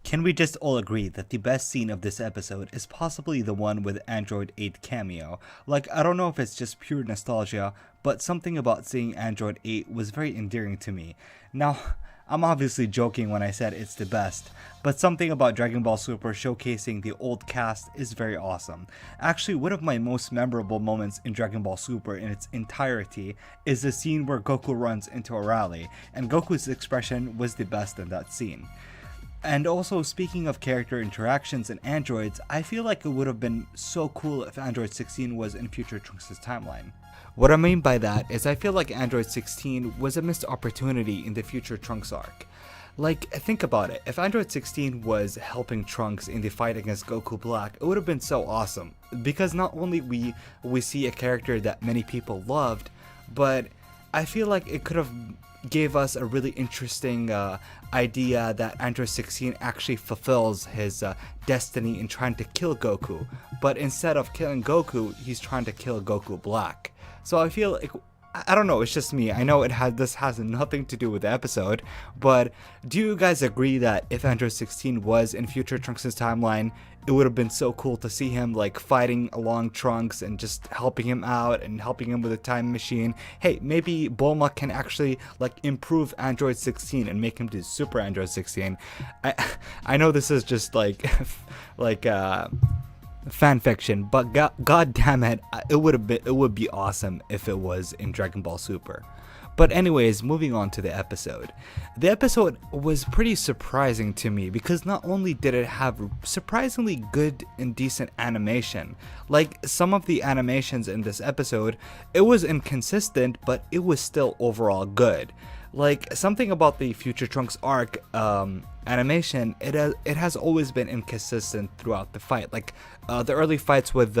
Can we just all agree that the best scene of this episode is possibly the one with Android 8 cameo? Like, I don't know if it's just pure nostalgia, but something about seeing Android 8 was very endearing to me. Now, I'm obviously joking when I said it's the best, but something about Dragon Ball Super showcasing the old cast is very awesome. Actually, one of my most memorable moments in Dragon Ball Super in its entirety is the scene where Goku runs into a rally, and Goku's expression was the best in that scene. And also, speaking of character interactions and androids, I feel like it would have been so cool if Android 16 was in future Trunks' timeline. What I mean by that is I feel like Android 16 was a missed opportunity in the future Trunks arc. Like, think about it, if Android 16 was helping Trunks in the fight against Goku Black, it would have been so awesome. Because not only we see a character that many people loved, but I feel like it could have gave us a really interesting idea that Android 16 actually fulfills his destiny in trying to kill Goku, but instead of killing Goku, he's trying to kill Goku Black. So I feel like, I don't know, it's just me. I know this has nothing to do with the episode, but do you guys agree that if Android 16 was in future Trunks' timeline, it would have been so cool to see him like fighting along Trunks and just helping him out and helping him with a time machine? Hey, maybe Bulma can actually like improve Android 16 and make him do Super Android 16. I know this is just like fan fiction, but god damn it, it would be awesome if it was in Dragon Ball Super. But anyways, moving on to the episode. The episode was pretty surprising to me because not only did it have surprisingly good and decent animation, like some of the animations in this episode, it was inconsistent, but it was still overall good. Like, something about the Future Trunks arc animation, it has always been inconsistent throughout the fight. Like, the early fights with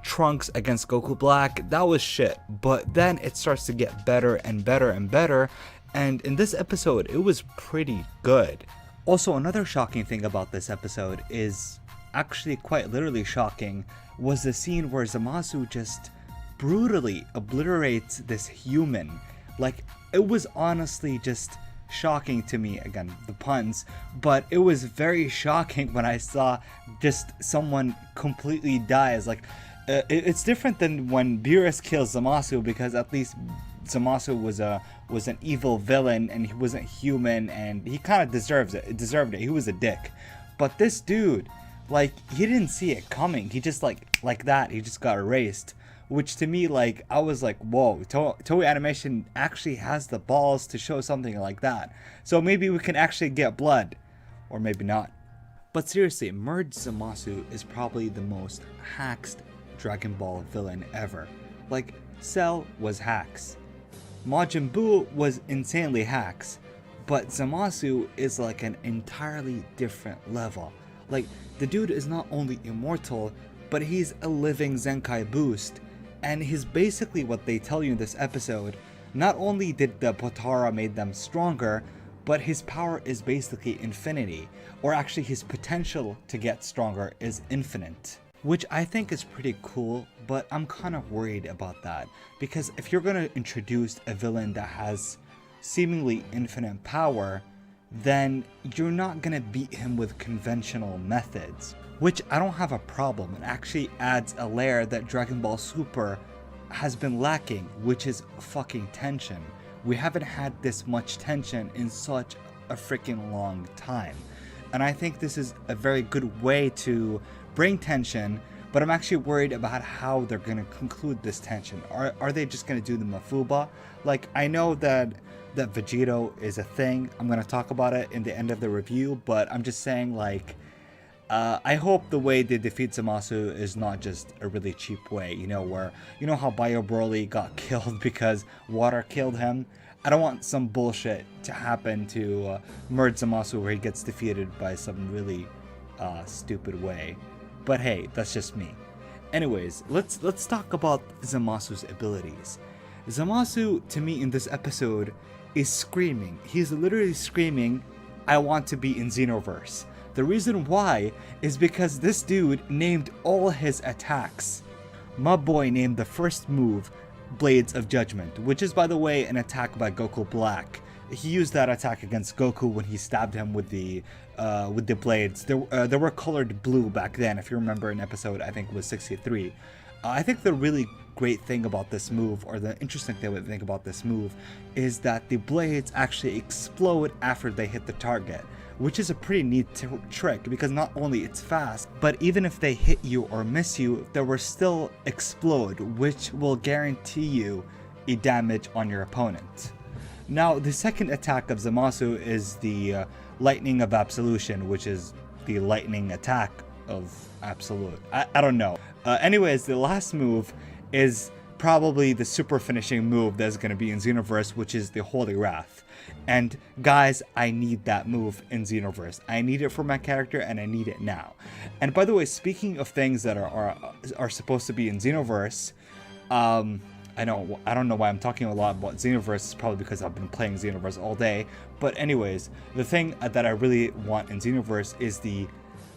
Trunks against Goku Black, that was shit. But then it starts to get better and better and better, and in this episode, it was pretty good. Also, another shocking thing about this episode is, actually quite literally shocking, was the scene where Zamazu just brutally obliterates this human. Like, it was honestly just shocking to me, again, the puns, but it was very shocking when I saw just someone completely dies. Like, it's different than when Beerus kills Zamasu, because at least Zamasu was an evil villain and he wasn't human and he kind of deserved it. He was a dick. But this dude, like, he didn't see it coming. He just like that, he just got erased. Which to me, like, I was like, whoa, Toei Animation actually has the balls to show something like that. So maybe we can actually get blood. Or maybe not. But seriously, Merge Zamasu is probably the most haxed Dragon Ball villain ever. Like, Cell was hacks. Majin Buu was insanely hacks. But Zamasu is like an entirely different level. Like, the dude is not only immortal, but he's a living Zenkai boost. And he's basically what they tell you in this episode. Not only did the Potara made them stronger, but his power is basically infinity. Or actually his potential to get stronger is infinite. Which I think is pretty cool, but I'm kind of worried about that. Because if you're going to introduce a villain that has seemingly infinite power, then you're not going to beat him with conventional methods. Which I don't have a problem. It actually adds a layer that Dragon Ball Super has been lacking, which is fucking tension. We haven't had this much tension in such a freaking long time. And I think this is a very good way to bring tension, but I'm actually worried about how they're going to conclude this tension. Are they just going to do the Mafuba? Like, I know that Vegito is a thing. I'm going to talk about it in the end of the review, but I'm just saying, like, I hope the way they defeat Zamasu is not just a really cheap way, you know, where, you know how Bio Broly got killed because water killed him? I don't want some bullshit to happen to Merge Zamasu where he gets defeated by some really stupid way. But hey, that's just me. Anyways, let's talk about Zamasu's abilities. Zamasu, to me in this episode, is screaming. He's literally screaming, I want to be in Xenoverse. The reason why is because this dude named all his attacks. My boy named the first move Blades of Judgment, which is, by the way, an attack by Goku Black. He used that attack against Goku when he stabbed him with the blades. There were colored blue back then, if you remember in episode, I think it was 63. I think the really great thing about this move, or the interesting thing about this move, is that the blades actually explode after they hit the target, which is a pretty neat trick, because not only it's fast, but even if they hit you or miss you, they will still explode, which will guarantee you a damage on your opponent. Now, the second attack of Zamazu is the Lightning of Absolution, which is the lightning attack of Absolute. I don't know. Anyways, the last move is probably the super finishing move that's going to be in Xenoverse, which is the Holy Wrath. And guys, I need that move in Xenoverse. I need it for my character, and I need it now. And by the way, speaking of things that are supposed to be in Xenoverse, I don't know why I'm talking a lot about Xenoverse. It's probably because I've been playing Xenoverse all day. But anyways, the thing that I really want in Xenoverse is the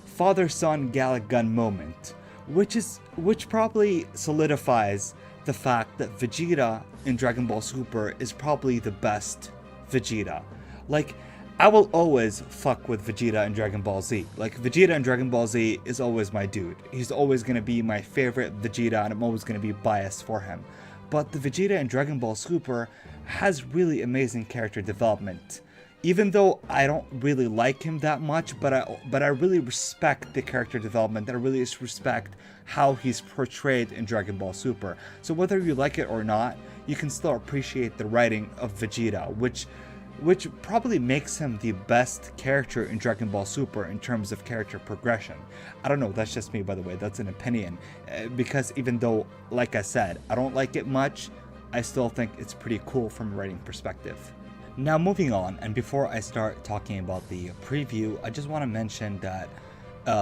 father-son Gallic Gun moment, which probably solidifies the fact that Vegeta in Dragon Ball Super is probably the best Vegeta. Like, I will always fuck with Vegeta in Dragon Ball Z. Like, Vegeta in Dragon Ball Z is always my dude. He's always going to be my favorite Vegeta, and I'm always going to be biased for him. But the Vegeta in Dragon Ball Super has really amazing character development. Even though I don't really like him that much, but I really respect the character development. I really respect how he's portrayed in Dragon Ball Super. So whether you like it or not, you can still appreciate the writing of Vegeta, which probably makes him the best character in Dragon Ball Super in terms of character progression. I don't know, that's just me, by the way, that's an opinion. Because even though, like I said, I don't like it much, I still think it's pretty cool from a writing perspective. Now moving on, and before I start talking about the preview, I just want to mention that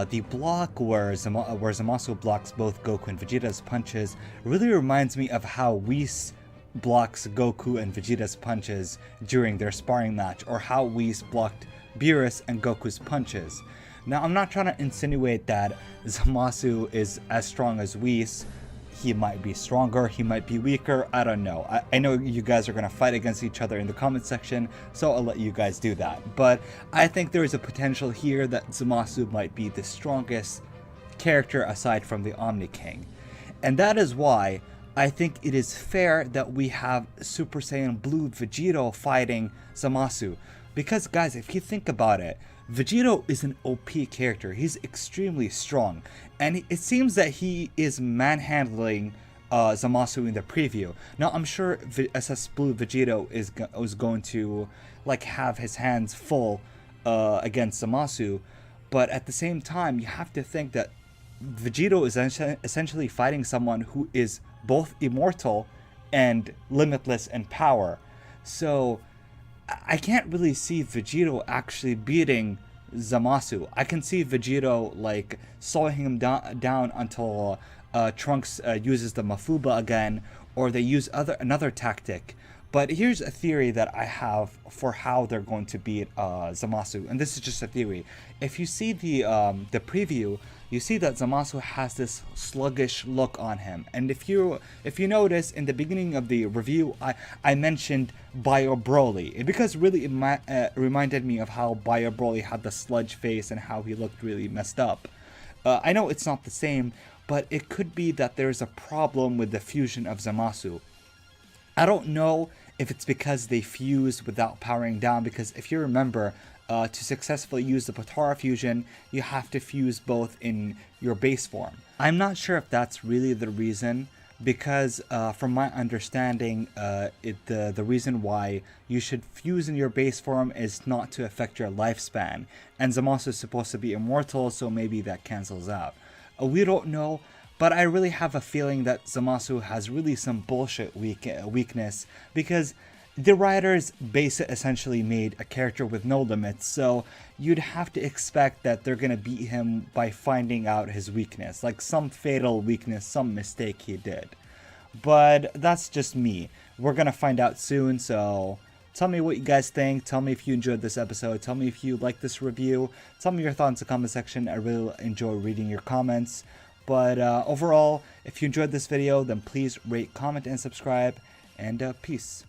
the block where Zamasu blocks both Goku and Vegeta's punches really reminds me of how Whis blocks Goku and Vegeta's punches during their sparring match, or how Whis blocked Beerus and Goku's punches. Now, I'm not trying to insinuate that Zamasu is as strong as Whis. He might be stronger, he might be weaker, I don't know. I know you guys are going to fight against each other in the comment section, so I'll let you guys do that. But I think there is a potential here that Zamasu might be the strongest character aside from the Omni King. And that is why I think it is fair that we have Super Saiyan Blue Vegito fighting Zamasu. Because guys, if you think about it, Vegito is an OP character. He's extremely strong, and it seems that he is manhandling Zamasu in the preview. Now, I'm sure SS Blue Vegito is going to like have his hands full against Zamasu, but at the same time, you have to think that Vegito is essentially fighting someone who is both immortal and limitless in power. So I can't really see Vegito actually beating Zamasu. I can see Vegito like slowing him down until Trunks uses the Mafuba again, or they use another tactic. But here's a theory that I have for how they're going to beat Zamasu, and this is just a theory. If you see the preview, you see that Zamasu has this sluggish look on him, and if you notice in the beginning of the review, I mentioned Bio Broly, because really it reminded me of how Bio Broly had the sludge face and how he looked really messed up. I know it's not the same, but it could be that there's a problem with the fusion of Zamasu. I don't know if it's because they fused without powering down, because if you remember, to successfully use the Potara fusion, you have to fuse both in your base form. I'm not sure if that's really the reason, because from my understanding, the reason why you should fuse in your base form is not to affect your lifespan, and Zamasu is supposed to be immortal, so maybe that cancels out. We don't know, but I really have a feeling that Zamasu has really some bullshit weakness, because the writers essentially made a character with no limits, so you'd have to expect that they're gonna beat him by finding out his weakness, like some fatal weakness, some mistake he did. But that's just me. We're gonna find out soon, so tell me what you guys think. Tell me if you enjoyed this episode. Tell me if you like this review. Tell me your thoughts in the comment section. I really enjoy reading your comments. But overall, if you enjoyed this video, then please rate, comment, and subscribe, and peace.